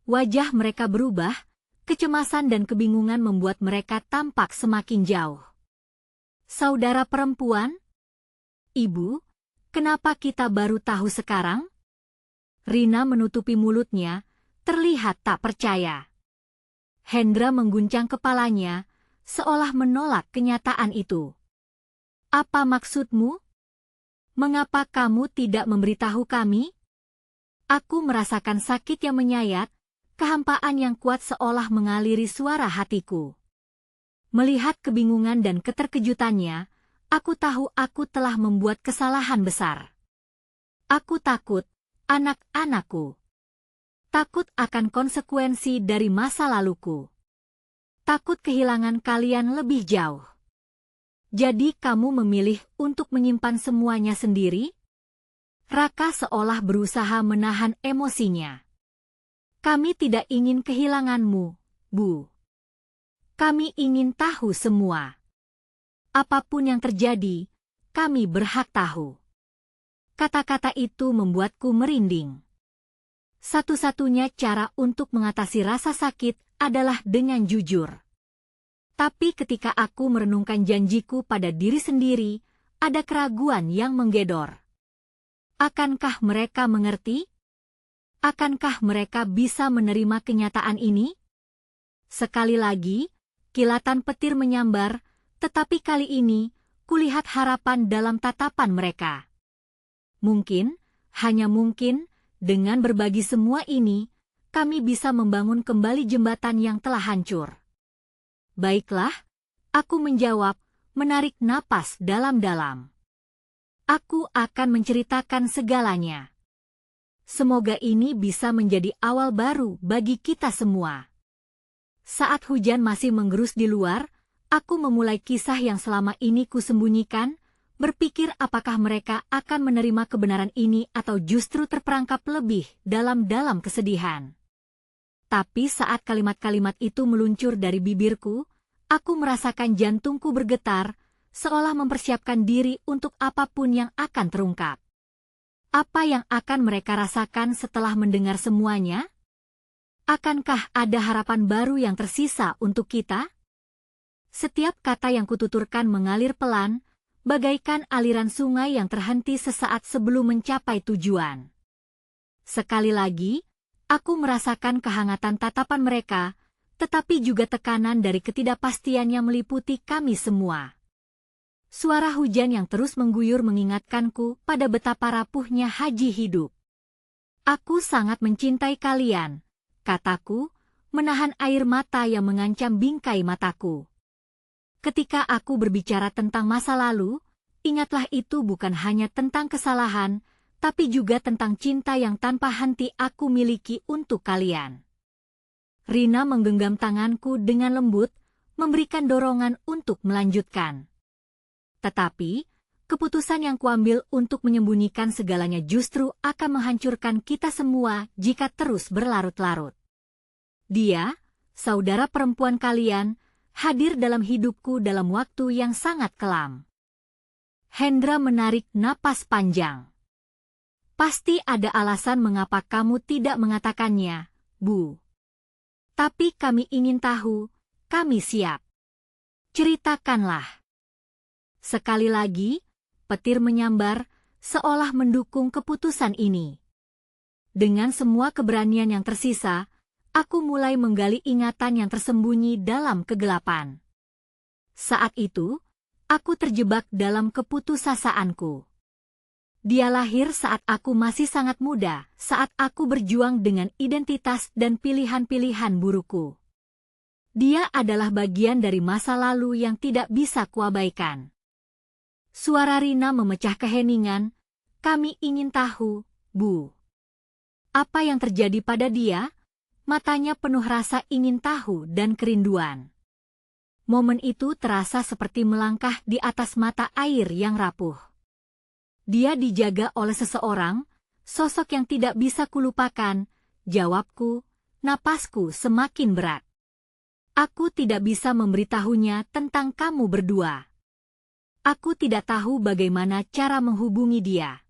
[SPEAKER 1] Wajah mereka berubah, kecemasan dan kebingungan membuat mereka tampak semakin jauh. "Saudara perempuan? Ibu, kenapa kita baru tahu sekarang?" Rina menutupi mulutnya, terlihat tak percaya. Hendra mengguncang kepalanya, seolah menolak kenyataan itu. "Apa maksudmu? Mengapa kamu tidak memberitahu kami?" Aku merasakan sakit yang menyayat, kehampaan yang kuat seolah mengaliri suara hatiku. Melihat kebingungan dan keterkejutannya, aku tahu aku telah membuat kesalahan besar. Aku takut, anak-anakku. Takut akan konsekuensi dari masa laluku. Takut kehilangan kalian lebih jauh. "Jadi kamu memilih untuk menyimpan semuanya sendiri?" Raka seolah berusaha menahan emosinya. Kami tidak ingin kehilanganmu, Bu. Kami ingin tahu semua. Apapun yang terjadi, kami berhak tahu. Kata-kata itu membuatku merinding. Satu-satunya cara untuk mengatasi rasa sakit adalah dengan jujur. Tapi ketika aku merenungkan janjiku pada diri sendiri, ada keraguan yang menggedor. Akankah mereka mengerti? Akankah mereka bisa menerima kenyataan ini? Sekali lagi, kilatan petir menyambar, tetapi kali ini, kulihat harapan dalam tatapan mereka. Mungkin, hanya mungkin, dengan berbagi semua ini, kami bisa membangun kembali jembatan yang telah hancur. Baiklah, aku menjawab, menarik napas dalam-dalam. Aku akan menceritakan segalanya. Semoga ini bisa menjadi awal baru bagi kita semua. Saat hujan masih menggerus di luar, aku memulai kisah yang selama ini kusembunyikan, berpikir apakah mereka akan menerima kebenaran ini atau justru terperangkap lebih dalam kesedihan. Tapi saat kalimat-kalimat itu meluncur dari bibirku, aku merasakan jantungku bergetar, seolah mempersiapkan diri untuk apapun yang akan terungkap. Apa yang akan mereka rasakan setelah mendengar semuanya? Akankah ada harapan baru yang tersisa untuk kita? Setiap kata yang kututurkan mengalir pelan, bagaikan aliran sungai yang terhenti sesaat sebelum mencapai tujuan. Sekali lagi, aku merasakan kehangatan tatapan mereka, tetapi juga tekanan dari ketidakpastian yang meliputi kami semua. Suara hujan yang terus mengguyur mengingatkanku pada betapa rapuhnya haji hidup. Aku sangat mencintai kalian, kataku, menahan air mata yang mengancam bingkai mataku. Ketika aku berbicara tentang masa lalu, ingatlah itu bukan hanya tentang kesalahan, tapi juga tentang cinta yang tanpa henti aku miliki untuk kalian. Rina menggenggam tanganku dengan lembut, memberikan dorongan untuk melanjutkan. Tetapi, keputusan yang kuambil untuk menyembunyikan segalanya justru akan menghancurkan kita semua jika terus berlarut-larut. Dia, saudara perempuan kalian, hadir dalam hidupku dalam waktu yang sangat kelam. Hendra menarik napas panjang. Pasti ada alasan mengapa kamu tidak mengatakannya, Bu. Tapi kami ingin tahu, kami siap. Ceritakanlah. Sekali lagi, petir menyambar, seolah mendukung keputusan ini. Dengan semua keberanian yang tersisa, aku mulai menggali ingatan yang tersembunyi dalam kegelapan. Saat itu, aku terjebak dalam keputusasaanku. Dia lahir saat aku masih sangat muda, saat aku berjuang dengan identitas dan pilihan-pilihan burukku. Dia adalah bagian dari masa lalu yang tidak bisa kuabaikan. Suara Rina memecah keheningan, kami ingin tahu, Bu. Apa yang terjadi pada dia? Matanya penuh rasa ingin tahu dan kerinduan. Momen itu terasa seperti melangkah di atas mata air yang rapuh. Dia dijaga oleh seseorang, sosok yang tidak bisa kulupakan, jawabku, napasku semakin berat. Aku tidak bisa memberitahunya tentang kamu berdua. Aku tidak tahu bagaimana cara menghubungi dia.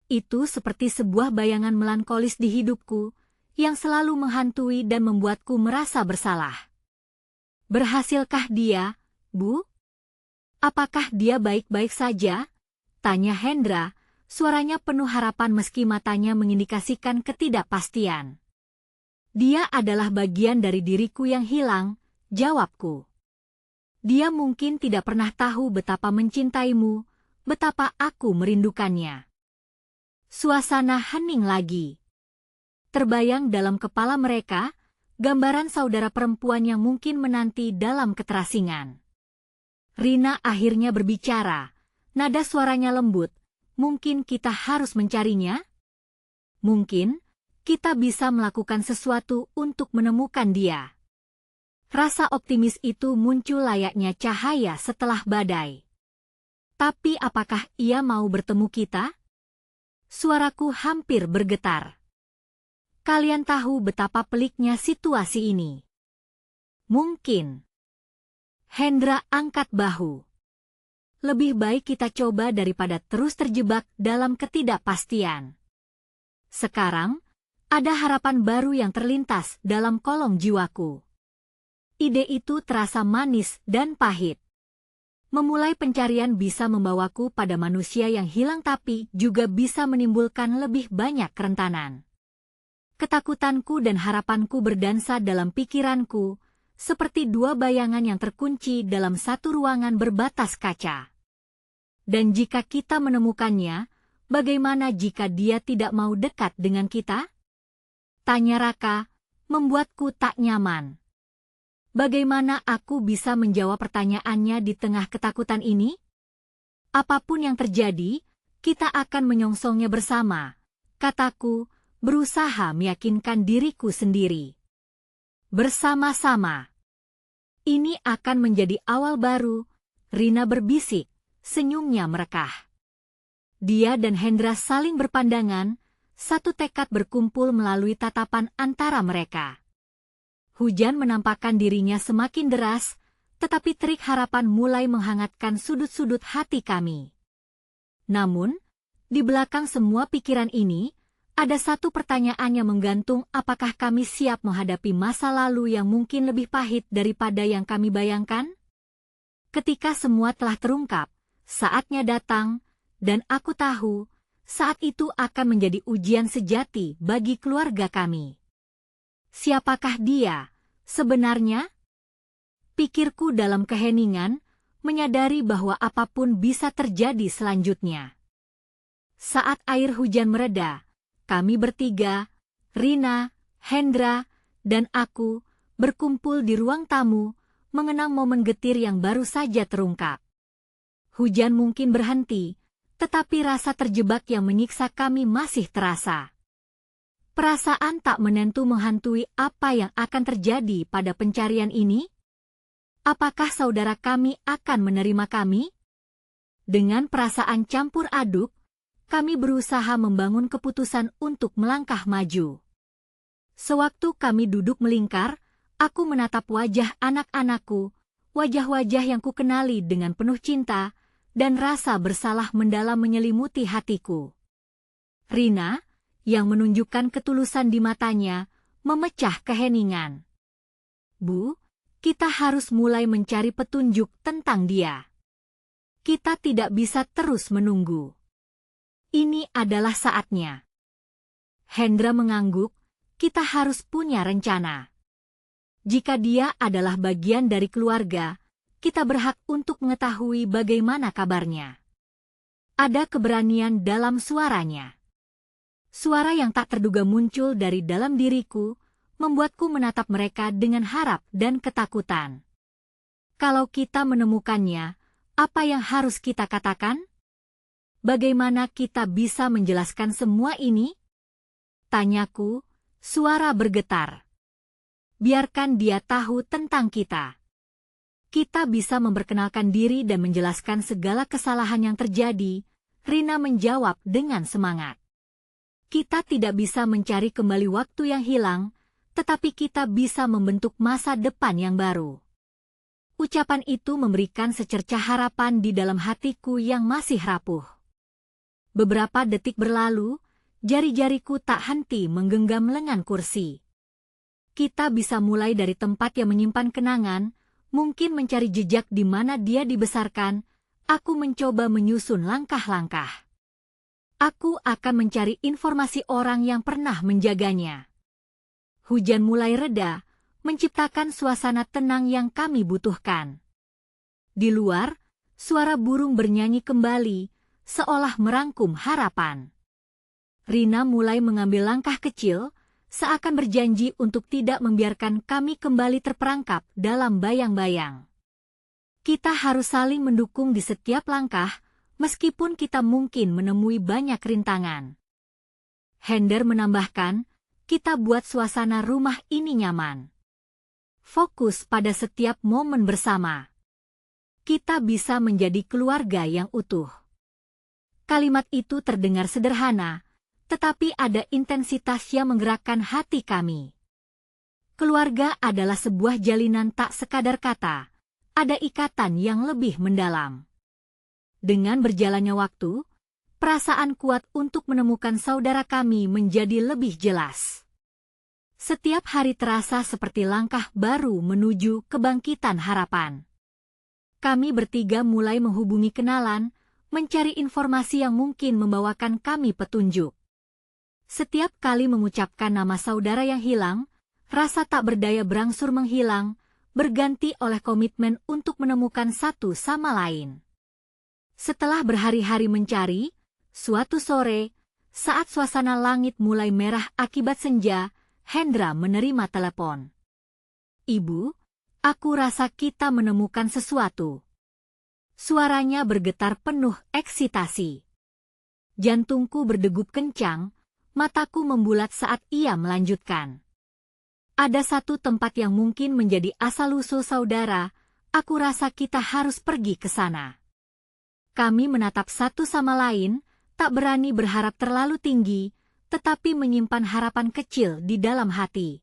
[SPEAKER 1] Itu seperti sebuah bayangan melankolis di hidupku, yang selalu menghantui dan membuatku merasa bersalah. Berhasilkah dia, Bu? Apakah dia baik-baik saja? Tanya Hendra, suaranya penuh harapan meski matanya mengindikasikan ketidakpastian. Dia adalah bagian dari diriku yang hilang, jawabku. Dia mungkin tidak pernah tahu betapa mencintaimu, betapa aku merindukannya. Suasana hening lagi. Terbayang dalam kepala mereka, gambaran saudara perempuan yang mungkin menanti dalam keterasingan. Rina akhirnya berbicara, nada suaranya lembut, mungkin kita harus mencarinya? Mungkin, kita bisa melakukan sesuatu untuk menemukan dia. Rasa optimis itu muncul layaknya cahaya setelah badai. Tapi apakah ia mau bertemu kita? Suaraku hampir bergetar. Kalian tahu betapa peliknya situasi ini. Mungkin. Hendra angkat bahu. Lebih baik kita coba daripada terus terjebak dalam ketidakpastian. Sekarang, ada harapan baru yang terlintas dalam kolong jiwaku. Ide itu terasa manis dan pahit. Memulai pencarian bisa membawaku pada manusia yang hilang tapi juga bisa menimbulkan lebih banyak kerentanan. Ketakutanku dan harapanku berdansa dalam pikiranku, seperti dua bayangan yang terkunci dalam satu ruangan berbatas kaca. Dan jika kita menemukannya, bagaimana jika dia tidak mau dekat dengan kita? Tanya Raka, membuatku tak nyaman. Bagaimana aku bisa menjawab pertanyaannya di tengah ketakutan ini? Apapun yang terjadi, kita akan menyongsongnya bersama, kataku, berusaha meyakinkan diriku sendiri. Bersama-sama. Ini akan menjadi awal baru, Rina berbisik, senyumnya merekah. Dia dan Hendra saling berpandangan, satu tekad berkumpul melalui tatapan antara mereka. Hujan menampakkan dirinya semakin deras, tetapi terik harapan mulai menghangatkan sudut-sudut hati kami. Namun, di belakang semua pikiran ini, ada satu pertanyaan yang menggantung, apakah kami siap menghadapi masa lalu yang mungkin lebih pahit daripada yang kami bayangkan? Ketika semua telah terungkap, saatnya datang, dan aku tahu, saat itu akan menjadi ujian sejati bagi keluarga kami. Siapakah dia, sebenarnya? Pikirku dalam keheningan, menyadari bahwa apapun bisa terjadi selanjutnya. Saat air hujan mereda, kami bertiga, Rina, Hendra, dan aku, berkumpul di ruang tamu, mengenang momen getir yang baru saja terungkap. Hujan mungkin berhenti, tetapi rasa terjebak yang menyiksa kami masih terasa. Perasaan tak menentu menghantui apa yang akan terjadi pada pencarian ini? Apakah saudara kami akan menerima kami? Dengan perasaan campur aduk, kami berusaha membangun keputusan untuk melangkah maju. Sewaktu kami duduk melingkar, aku menatap wajah anak-anakku, wajah-wajah yang kukenali dengan penuh cinta, dan rasa bersalah mendalam menyelimuti hatiku. Rina, yang menunjukkan ketulusan di matanya, memecah keheningan. Bu, kita harus mulai mencari petunjuk tentang dia. Kita tidak bisa terus menunggu. Ini adalah saatnya. Hendra mengangguk, kita harus punya rencana. Jika dia adalah bagian dari keluarga, kita berhak untuk mengetahui bagaimana kabarnya. Ada keberanian dalam suaranya. Suara yang tak terduga muncul dari dalam diriku, membuatku menatap mereka dengan harap dan ketakutan. Kalau kita menemukannya, apa yang harus kita katakan? Bagaimana kita bisa menjelaskan semua ini? Tanyaku, suara bergetar. Biarkan dia tahu tentang kita. Kita bisa memperkenalkan diri dan menjelaskan segala kesalahan yang terjadi, Rina menjawab dengan semangat. Kita tidak bisa mencari kembali waktu yang hilang, tetapi kita bisa membentuk masa depan yang baru. Ucapan itu memberikan secercah harapan di dalam hatiku yang masih rapuh. Beberapa detik berlalu, jari-jariku tak henti menggenggam lengan kursi. Kita bisa mulai dari tempat yang menyimpan kenangan, mungkin mencari jejak di mana dia dibesarkan. Aku mencoba menyusun langkah-langkah. Aku akan mencari informasi orang yang pernah menjaganya. Hujan mulai reda, menciptakan suasana tenang yang kami butuhkan. Di luar, suara burung bernyanyi kembali, seolah merangkum harapan. Rina mulai mengambil langkah kecil, seakan berjanji untuk tidak membiarkan kami kembali terperangkap dalam bayang-bayang. Kita harus saling mendukung di setiap langkah, meskipun kita mungkin menemui banyak rintangan. Hender menambahkan, kita buat suasana rumah ini nyaman. Fokus pada setiap momen bersama. Kita bisa menjadi keluarga yang utuh. Kalimat itu terdengar sederhana, tetapi ada intensitas yang menggerakkan hati kami. Keluarga adalah sebuah jalinan tak sekadar kata, ada ikatan yang lebih mendalam. Dengan berjalannya waktu, perasaan kuat untuk menemukan saudara kami menjadi lebih jelas. Setiap hari terasa seperti langkah baru menuju kebangkitan harapan. Kami bertiga mulai menghubungi kenalan, mencari informasi yang mungkin membawakan kami petunjuk. Setiap kali mengucapkan nama saudara yang hilang, rasa tak berdaya berangsur menghilang, berganti oleh komitmen untuk menemukan satu sama lain. Setelah berhari-hari mencari, suatu sore, saat suasana langit mulai merah akibat senja, Hendra menerima telepon. "Ibu, aku rasa kita menemukan sesuatu." Suaranya bergetar penuh eksitasi. Jantungku berdegup kencang, mataku membulat saat ia melanjutkan. "Ada satu tempat yang mungkin menjadi asal-usul saudara, aku rasa kita harus pergi ke sana." Kami menatap satu sama lain, tak berani berharap terlalu tinggi, tetapi menyimpan harapan kecil di dalam hati.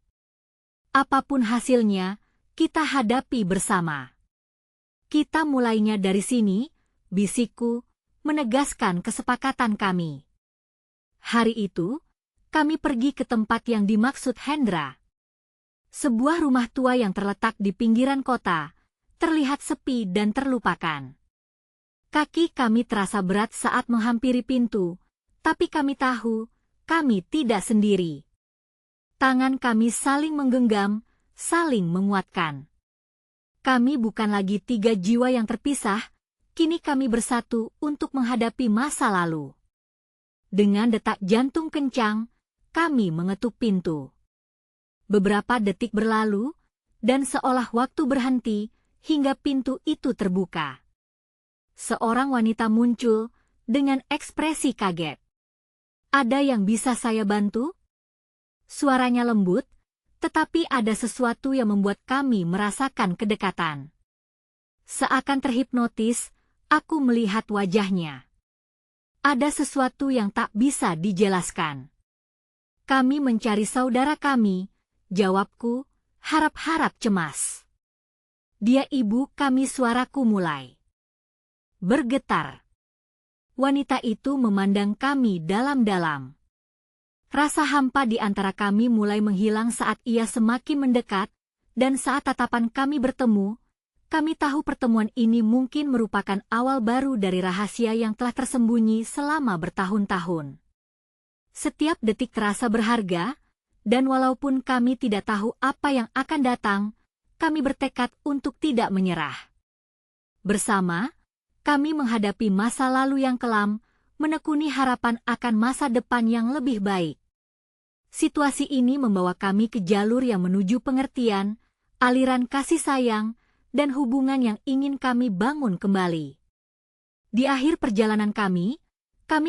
[SPEAKER 1] Apapun hasilnya, kita hadapi bersama. "Kita mulainya dari sini," bisikku, menegaskan kesepakatan kami. Hari itu, kami pergi ke tempat yang dimaksud Hendra. Sebuah rumah tua yang terletak di pinggiran kota, terlihat sepi dan terlupakan. Kaki kami terasa berat saat menghampiri pintu, tapi kami tahu, kami tidak sendiri. Tangan kami saling menggenggam, saling menguatkan. Kami bukan lagi 3 jiwa yang terpisah, kini kami bersatu untuk menghadapi masa lalu. Dengan detak jantung kencang, kami mengetuk pintu. Beberapa detik berlalu, dan seolah waktu berhenti, hingga pintu itu terbuka. Seorang wanita muncul, dengan ekspresi kaget. "Ada yang bisa saya bantu?" Suaranya lembut, tetapi ada sesuatu yang membuat kami merasakan kedekatan. Seakan terhipnotis, aku melihat wajahnya. Ada sesuatu yang tak bisa dijelaskan. "Kami mencari saudara kami," jawabku, harap-harap cemas. "Dia ibu kami." Suaraku mulai bergetar. Wanita itu memandang kami dalam-dalam. Rasa hampa di antara kami mulai menghilang saat ia semakin mendekat, dan saat tatapan kami bertemu, kami tahu pertemuan ini mungkin merupakan awal baru dari rahasia yang telah tersembunyi selama bertahun-tahun. Setiap detik terasa berharga, dan walaupun kami tidak tahu apa yang akan datang, kami bertekad untuk tidak menyerah. Bersama, kami menghadapi masa lalu yang kelam, menekuni harapan akan masa depan yang lebih baik. Situasi ini membawa kami ke jalur yang menuju pengertian, aliran kasih sayang, dan hubungan yang ingin kami bangun kembali. Di akhir perjalanan kami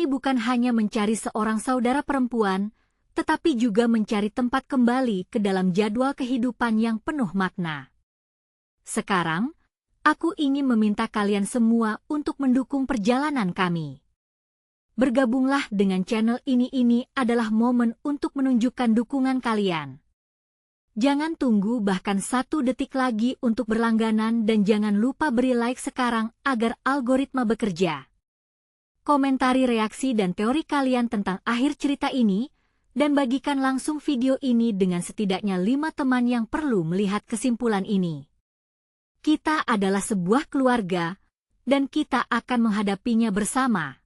[SPEAKER 1] bukan hanya mencari seorang saudara perempuan, tetapi juga mencari tempat kembali ke dalam jadwal kehidupan yang penuh makna. Sekarang, aku ingin meminta kalian semua untuk mendukung perjalanan kami. Bergabunglah dengan channel ini adalah momen untuk menunjukkan dukungan kalian. Jangan tunggu bahkan 1 detik lagi untuk berlangganan dan jangan lupa beri like sekarang agar algoritma bekerja. Komentari reaksi dan teori kalian tentang akhir cerita ini, dan bagikan langsung video ini dengan setidaknya 5 teman yang perlu melihat kesimpulan ini. Kita adalah sebuah keluarga, dan kita akan menghadapinya bersama.